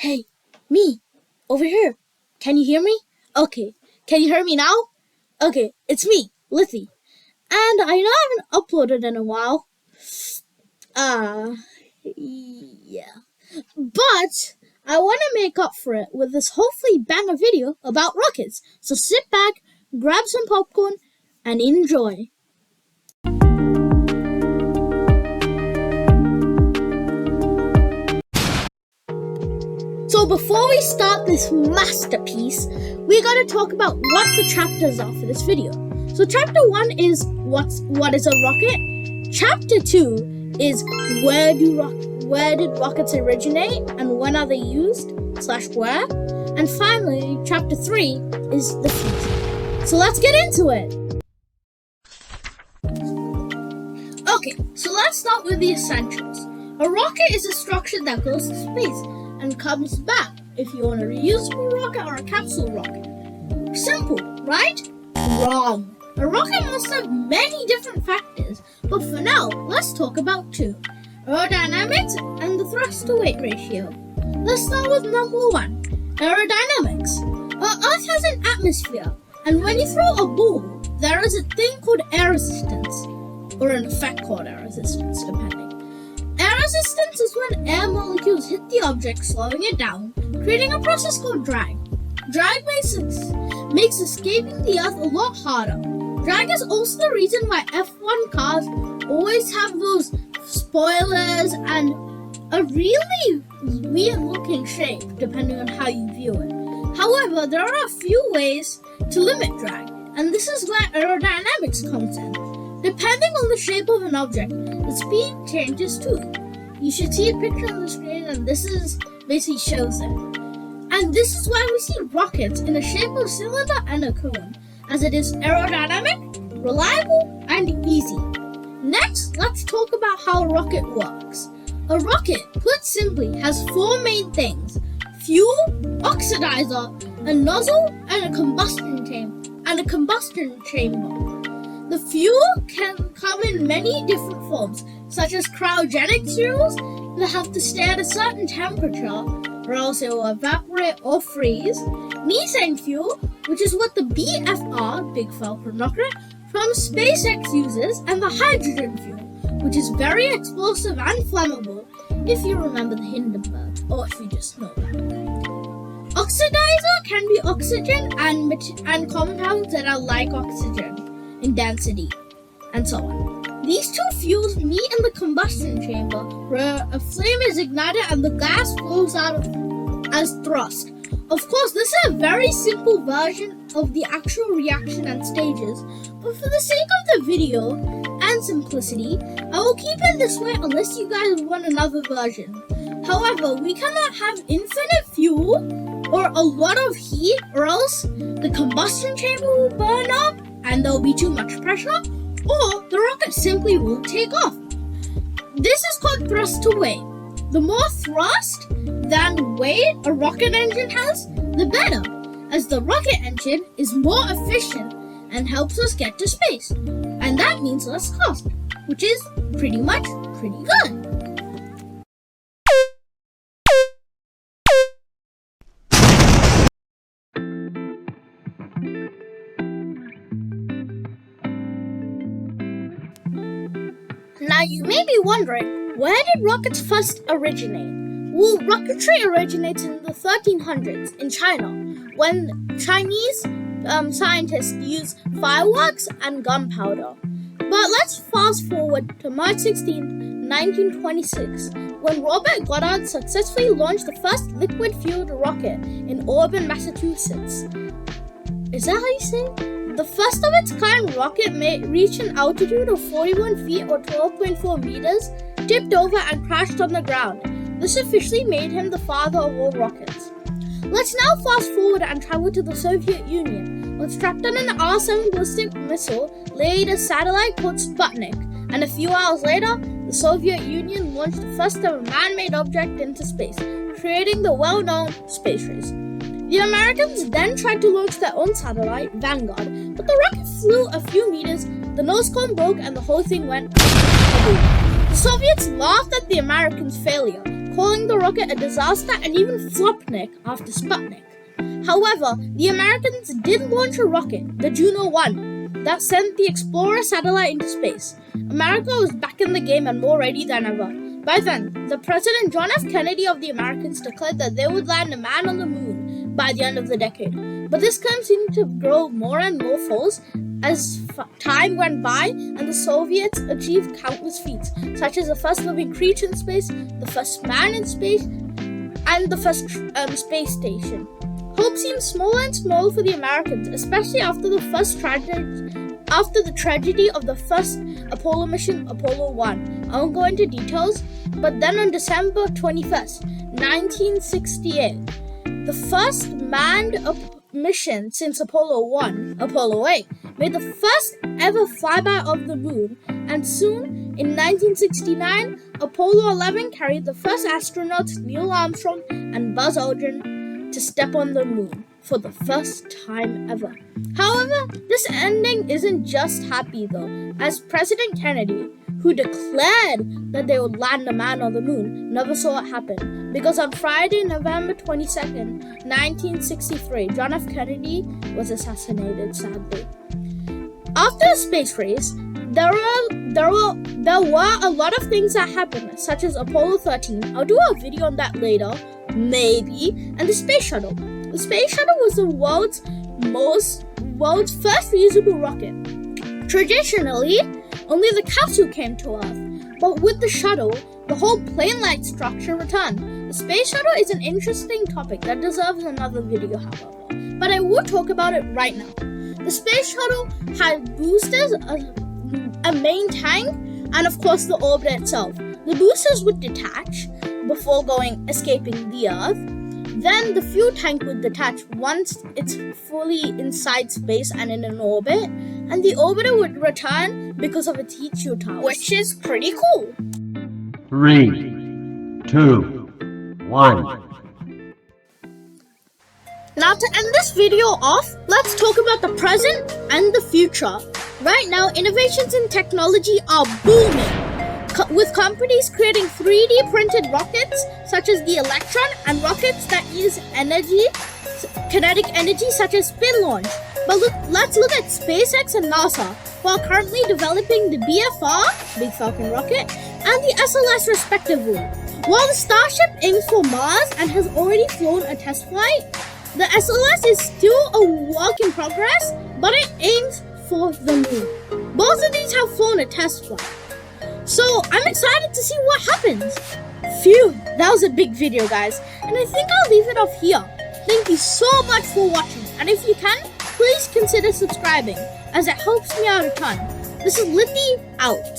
Hey, me, over here. Can you hear me? Okay. Can you hear me now? Okay, it's me, Lithy. And I know I haven't uploaded in a while. Yeah. But I want to make up for it with this hopefully banger video about rockets. So sit back, grab some popcorn, and enjoy. So before we start this masterpiece, we gotta talk about what the chapters are for this video. So chapter 1 is what is a rocket. Chapter 2 is where did rockets originate and when are they used / where. And finally, chapter 3 is the future. So let's get into it. Okay, so let's start with the essentials. A rocket is a structure that goes to space and comes back if you want a reusable rocket or a capsule rocket. Simple, right? Wrong. A rocket must have many different factors, but for now, let's talk about 2. Aerodynamics and the thrust-to-weight ratio. Let's start with number 1, aerodynamics. Our Earth has an atmosphere, and when you throw a ball, there is a thing called air resistance, or an effect called air resistance, depending. Air resistance is when air molecules hit the object, slowing it down, creating a process called drag. Drag makes escaping the Earth a lot harder. Drag is also the reason why F1 cars always have those spoilers and a really weird looking shape depending on how you view it. However, there are a few ways to limit drag, and this is where aerodynamics comes in. Depending on the shape of an object, the speed changes too. You should see a picture on the screen, and this is basically shows it. And this is why we see rockets in the shape of a cylinder and a cone, as it is aerodynamic, reliable, and easy. Next, let's talk about how a rocket works. A rocket, put simply, has 4 main things: fuel, oxidizer, a nozzle, and a combustion chamber. The fuel can come in many different forms, such as cryogenic fuels that have to stay at a certain temperature or else it will evaporate or freeze. Methane fuel, which is what the BFR, Big Falcon rocket, from SpaceX uses, and the hydrogen fuel, which is very explosive and flammable, if you remember the Hindenburg, or if you just know that. Oxidizer can be oxygen and compounds that are like oxygen in density, and so on. These 2 fuels meet in the combustion chamber, where a flame is ignited and the gas flows out as thrust. Of course, this is a very simple version of the actual reaction and stages, but for the sake of the video and simplicity, I will keep it this way unless you guys want another version. However, we cannot have infinite fuel or a lot of heat, or else the combustion chamber will burn up and there will be too much pressure, or the rocket simply won't take off. This is called thrust to weight. The more thrust than weight a rocket engine has, the better, as the rocket engine is more efficient and helps us get to space. And that means less cost, which is pretty good. Now you may be wondering, where did rockets first originate? Well, rocketry originates in the 1300s in China, when Chinese scientists used fireworks and gunpowder. But let's fast forward to March 16, 1926, when Robert Goddard successfully launched the first liquid-fueled rocket in Auburn, Massachusetts. Is that how you say it? The first of its kind rocket reached an altitude of 41 feet or 12.4 meters, tipped over and crashed on the ground. This officially made him the father of all rockets. Let's now fast forward and travel to the Soviet Union, which strapped on an R-7 ballistic missile laid a satellite called Sputnik, and a few hours later, the Soviet Union launched the first ever man-made object into space, creating the well-known space race. The Americans then tried to launch their own satellite, Vanguard, but the rocket flew a few meters, the nose cone broke, and the whole thing went kaboom. The Soviets laughed at the Americans' failure, calling the rocket a disaster and even flopnik after Sputnik. However, the Americans did launch a rocket, the Juno 1, that sent the Explorer satellite into space. America was back in the game and more ready than ever. By then, the President John F. Kennedy of the Americans declared that they would land a man on the moon by the end of the decade. But this continued to grow more and more false as time went by and the Soviets achieved countless feats, such as the first living creature in space, the first man in space, and the first space station. Hope seemed smaller and smaller for the Americans, especially after the tragedy of the first Apollo mission, Apollo 1. I won't go into details, but then on December 21st, 1968, the first manned mission since Apollo 1, Apollo 8, made the first ever flyby of the moon, and soon, in 1969, Apollo 11 carried the first astronauts Neil Armstrong and Buzz Aldrin to step on the moon for the first time ever. However, this ending isn't just happy though, as President Kennedy, who declared that they would land a man on the moon, never saw it happen, because on Friday, November 22nd, 1963, John F. Kennedy was assassinated, sadly. After the space race, there were a lot of things that happened, such as Apollo 13. I'll do a video on that later, maybe, and the space shuttle. The space shuttle was the world's first reusable rocket. Traditionally, only the capsule came to Earth, but with the shuttle, the whole plane-like structure returned. The space shuttle is an interesting topic that deserves another video, however, but I will talk about it right now. The space shuttle had boosters, a main tank, and of course the orbit itself. The boosters would detach before escaping the Earth. Then the fuel tank would detach once it's fully inside space and in an orbit, and the orbiter would return because of its heat shield towers, which is pretty cool. 3, 2, 1. Now to end this video off, let's talk about the present and the future. Right now, innovations in technology are booming, with companies creating 3D printed rockets such as the Electron and rockets that use kinetic energy such as spin launch. But let's look at SpaceX and NASA, who are currently developing the BFR, Big Falcon rocket, and the SLS respectively. While the Starship aims for Mars and has already flown a test flight, the SLS is still a work in progress, but it aims for the moon. Both of these have flown a test flight. So I'm excited to see what happens. Phew, that was a big video, guys, and I think I'll leave it off here. Thank you so much for watching, and if you can, please consider subscribing, as it helps me out a ton. This is Litty out.